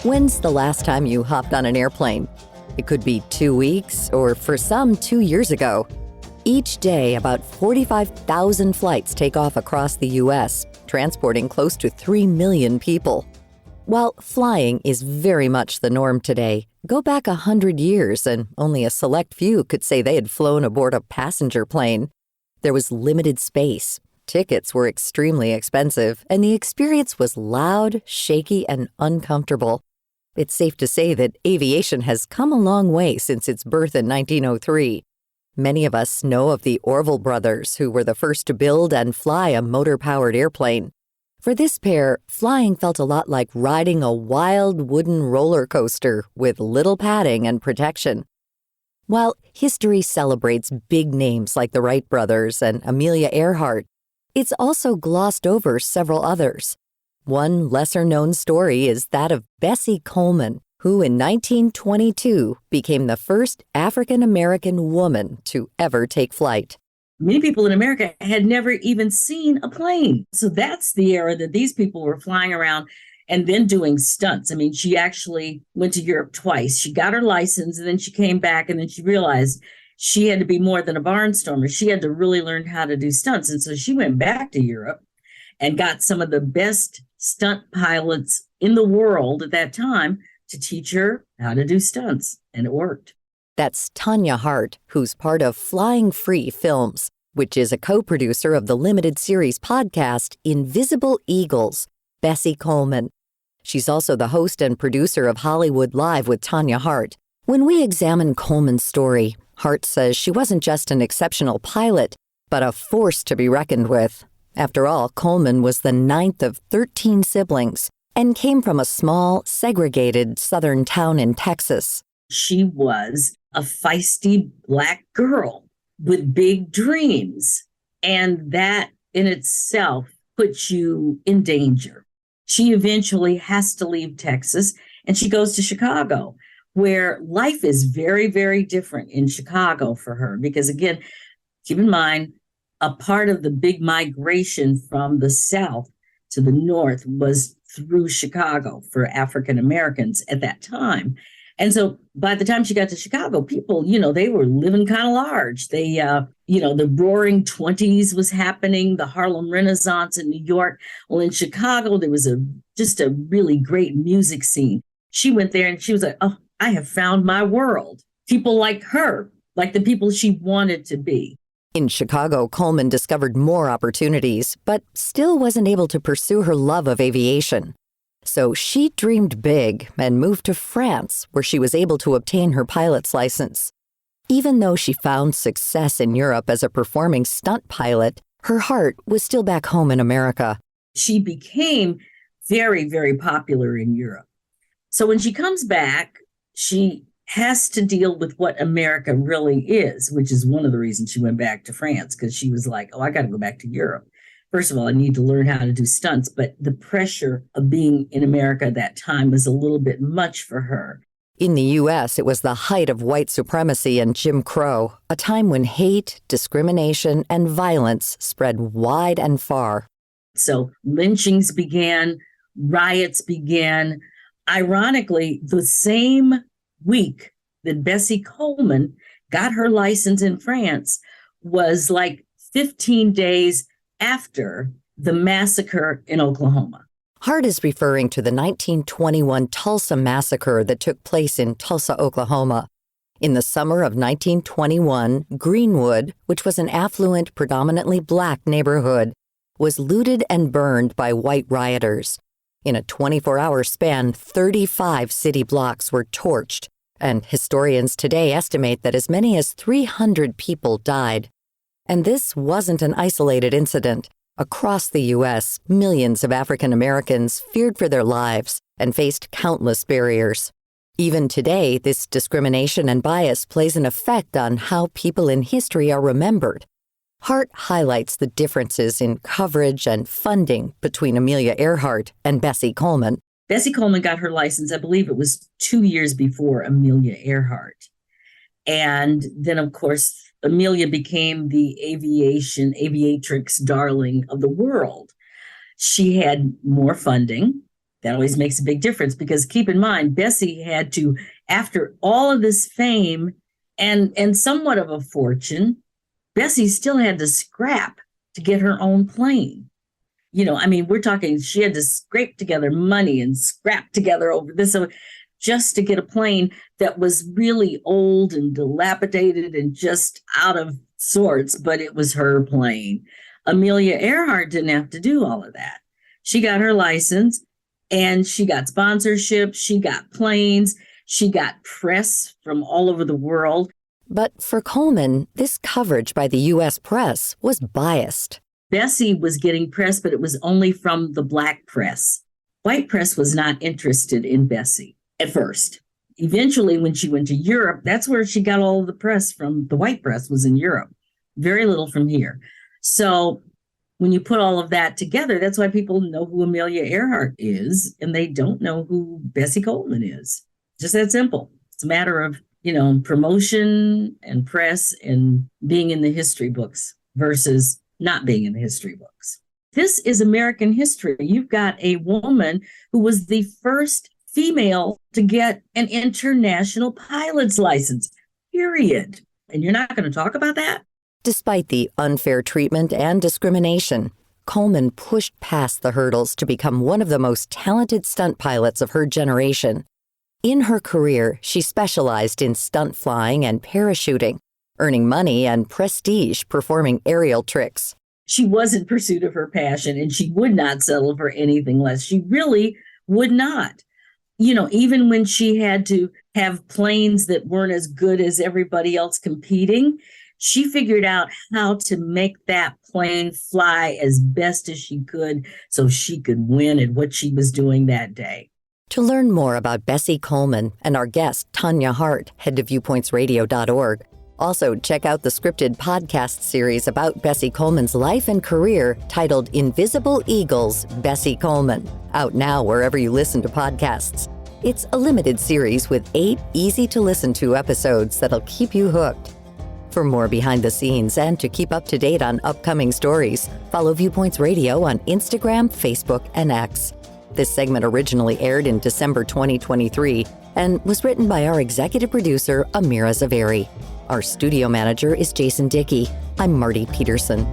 When's the last time you hopped on an airplane? It could be 2 weeks, or for some, 2 years ago. Each day, about 45,000 flights take off across the U.S., transporting close to 3 million people. While flying is very much the norm today, go back 100 years and only a select few could say they had flown aboard a passenger plane. There was limited space, tickets were extremely expensive, and the experience was loud, shaky, and uncomfortable. It's safe to say that aviation has come a long way since its birth in 1903. Many of us know of the Orville brothers, who were the first to build and fly a motor-powered airplane. For this pair, flying felt a lot like riding a wild wooden roller coaster with little padding and protection. While history celebrates big names like the Wright brothers and Amelia Earhart, it's also glossed over several others. One lesser-known story is that of Bessie Coleman, who in 1922 became the first African-American woman to ever take flight. Many people in America had never even seen a plane. So that's the era that these people were flying around and then doing stunts. I mean, she actually went to Europe twice. She got her license and then she came back and then she realized she had to be more than a barnstormer. She had to really learn how to do stunts. And so she went back to Europe and got some of the best stunt pilots in the world at that time to teach her how to do stunts. And it worked. That's Tanya Hart, who's part of Flying Free Films, which is a co-producer of the limited series podcast Invisible Eagles, Bessie Coleman. She's also the host and producer of Hollywood Live with Tanya Hart. When we examine Coleman's story, Hart says she wasn't just an exceptional pilot, but a force to be reckoned with. After all, Coleman was the 9th of 13 siblings and came from a small, segregated southern town in Texas. She was a feisty Black girl with big dreams, and that in itself puts you in danger. She eventually has to leave Texas, and she goes to Chicago, where life is very, very different in Chicago for her. Because again, keep in mind, a part of the big migration from the South to the North was through Chicago for African Americans at that time. And so by the time she got to Chicago, people, they were living kind of large. They, the roaring 20s was happening, the Harlem Renaissance in New York. Well, in Chicago, there was just a really great music scene. She went there and she was like, oh, I have found my world. People like her, like the people she wanted to be. In Chicago, Coleman discovered more opportunities, but still wasn't able to pursue her love of aviation. So she dreamed big and moved to France, where she was able to obtain her pilot's license. Even though she found success in Europe as a performing stunt pilot, her heart was still back home in America. She became very, very popular in Europe. So when she comes back, she has to deal with what America really is, which is one of the reasons she went back to France, because she was like, oh, I got to go back to Europe. First of all, I need to learn how to do stunts, but the pressure of being in America at that time was a little bit much for her. In the U.S., it was the height of white supremacy and Jim Crow, a time when hate, discrimination, and violence spread wide and far. So lynchings began, riots began. Ironically, the same week that Bessie Coleman got her license in France was like 15 days after the massacre in Oklahoma. Hart is referring to the 1921 Tulsa massacre that took place in Tulsa, Oklahoma. In the summer of 1921, Greenwood, which was an affluent, predominantly Black neighborhood, was looted and burned by white rioters. In a 24-hour span, 35 city blocks were torched, and historians today estimate that as many as 300 people died. And this wasn't an isolated incident. Across the U.S., millions of African Americans feared for their lives and faced countless barriers. Even today, this discrimination and bias plays an effect on how people in history are remembered. Hart highlights the differences in coverage and funding between Amelia Earhart and Bessie Coleman. Bessie Coleman got her license, I believe it was 2 years before Amelia Earhart. And then, of course, Amelia became the aviatrix darling of the world. She had more funding. That always makes a big difference because keep in mind, Bessie had to, after all of this fame and somewhat of a fortune, Bessie still had to scrap to get her own plane. We're talking, she had to scrape together money and scrap together over this just to get a plane that was really old and dilapidated and just out of sorts, but it was her plane. Amelia Earhart didn't have to do all of that. She got her license and she got sponsorship, she got planes, she got press from all over the world. But for Coleman, this coverage by the U.S. press was biased. Bessie was getting press, but it was only from the black press. White press was not interested in Bessie at first. Eventually, when she went to Europe, that's where she got all of the press from. The white press was in Europe, very little from here. So when you put all of that together, that's why people know who Amelia Earhart is, and they don't know who Bessie Coleman is. Just that simple. It's a matter of, promotion and press and being in the history books versus not being in the history books. This is American history. You've got a woman who was the first female to get an international pilot's license, period. And you're not going to talk about that? Despite the unfair treatment and discrimination, Coleman pushed past the hurdles to become one of the most talented stunt pilots of her generation. In her career, she specialized in stunt flying and parachuting, earning money and prestige performing aerial tricks. She was in pursuit of her passion, and she would not settle for anything less. She really would not. Even when she had to have planes that weren't as good as everybody else competing, she figured out how to make that plane fly as best as she could so she could win at what she was doing that day. To learn more about Bessie Coleman and our guest, Tanya Hart, head to viewpointsradio.org. Also, check out the scripted podcast series about Bessie Coleman's life and career titled Invisible Eagles, Bessie Coleman, out now wherever you listen to podcasts. It's a limited series with 8 easy-to-listen-to episodes that'll keep you hooked. For more behind the scenes and to keep up to date on upcoming stories, follow Viewpoints Radio on Instagram, Facebook, and X. This segment originally aired in December 2023 and was written by our executive producer, Amira Zaveri. Our studio manager is Jason Dickey. I'm Marty Peterson.